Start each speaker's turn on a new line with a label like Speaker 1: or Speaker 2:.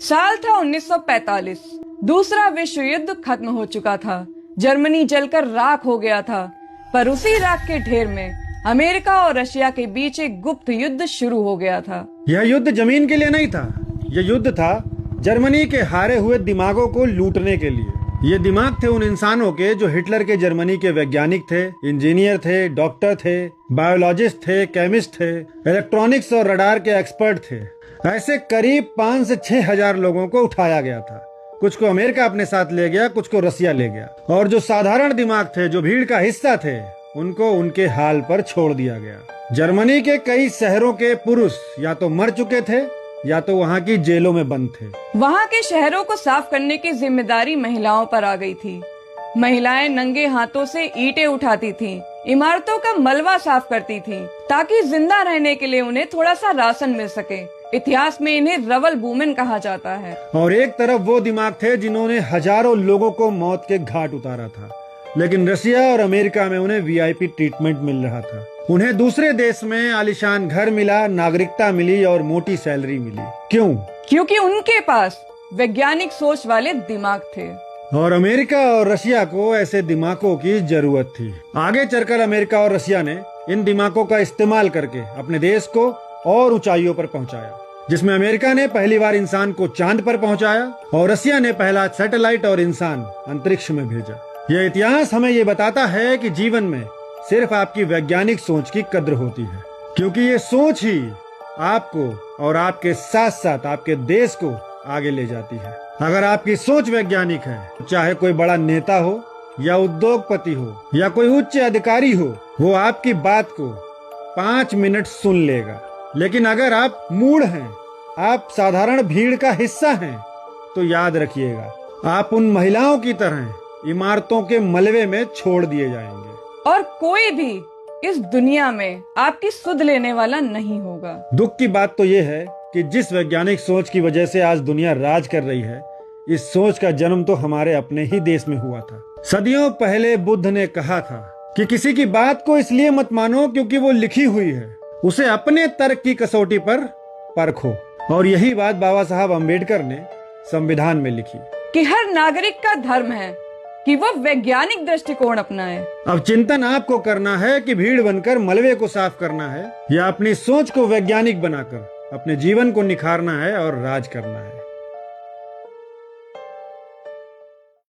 Speaker 1: साल था 1945। दूसरा विश्व युद्ध खत्म हो चुका था। जर्मनी जलकर राख हो गया था, पर उसी राख के ढेर में अमेरिका और रशिया के बीच एक गुप्त युद्ध शुरू हो गया था।
Speaker 2: यह युद्ध जमीन के लिए नहीं था, यह युद्ध था जर्मनी के हारे हुए दिमागों को लूटने के लिए। ये दिमाग थे उन इंसानों के जो हिटलर के जर्मनी के वैज्ञानिक थे, इंजीनियर थे, डॉक्टर थे, बायोलॉजिस्ट थे, केमिस्ट थे, इलेक्ट्रॉनिक्स और रडार के एक्सपर्ट थे। ऐसे करीब 5 से 6 हजार लोगों को उठाया गया था। कुछ को अमेरिका अपने साथ ले गया, कुछ को रसिया ले गया, और जो साधारण दिमाग थे, जो भीड़ का हिस्सा थे, उनको उनके हाल पर छोड़ दिया गया। जर्मनी के कई शहरों के पुरुष या तो मर चुके थे या तो वहाँ की जेलों में बंद थे।
Speaker 1: वहाँ के शहरों को साफ करने की जिम्मेदारी महिलाओं पर आ गई थी। महिलाएं नंगे हाथों से ईंटें उठाती थीं, इमारतों का मलबा साफ करती थीं, ताकि जिंदा रहने के लिए उन्हें थोड़ा सा राशन मिल सके। इतिहास में इन्हें रवल वुमेन कहा जाता है।
Speaker 2: और एक तरफ वो दिमाग थे जिन्होंने हजारों लोगों को मौत के घाट उतारा था, लेकिन रसिया और अमेरिका में उन्हें वीआईपी ट्रीटमेंट मिल रहा था। उन्हें दूसरे देश में आलीशान घर मिला, नागरिकता मिली और मोटी सैलरी मिली। क्यों?
Speaker 1: क्योंकि उनके पास वैज्ञानिक सोच वाले दिमाग थे।
Speaker 2: और अमेरिका और रशिया को ऐसे दिमागों की जरूरत थी। आगे चलकर अमेरिका और रशिया ने इन दिमागों का इस्तेमाल करके अपने देश को और ऊंचाइयों पर पहुंचाया, जिसमें अमेरिका ने पहली बार इंसान को चांद पर पहुंचाया और रसिया ने पहला सैटेलाइट और इंसान अंतरिक्ष में भेजा। यह इतिहास हमें ये बताता है कि जीवन में सिर्फ आपकी वैज्ञानिक सोच की कद्र होती है, क्योंकि ये सोच ही आपको और आपके साथ साथ आपके देश को आगे ले जाती है। अगर आपकी सोच वैज्ञानिक है, चाहे कोई बड़ा नेता हो या उद्योगपति हो या कोई उच्च अधिकारी हो, वो आपकी बात को 5 मिनट सुन लेगा। लेकिन अगर आप मूढ़ हैं, आप साधारण भीड़ का हिस्सा हैं, तो याद रखिएगा, आप उन महिलाओं की तरह इमारतों के मलबे में छोड़ दिए जाएंगे।
Speaker 1: और कोई भी इस दुनिया में आपकी सुध लेने वाला नहीं होगा।
Speaker 2: दुख की बात तो ये है कि जिस वैज्ञानिक सोच की वजह से आज दुनिया राज कर रही है, इस सोच का जन्म तो हमारे अपने ही देश में हुआ था। सदियों पहले बुद्ध ने कहा था कि किसी की बात को इसलिए मत मानो क्योंकि वो लिखी हुई है, उसे अपने तर्क की कसौटी पर परखो। और यही बात बाबा साहब अम्बेडकर ने संविधान में लिखी
Speaker 1: कि हर नागरिक का धर्म है कि वो वैज्ञानिक दृष्टिकोण अपनाए।
Speaker 2: अब चिंतन आपको करना है कि भीड़ बनकर मलबे को साफ करना है या अपनी सोच को वैज्ञानिक बनाकर अपने जीवन को निखारना है और राज करना है।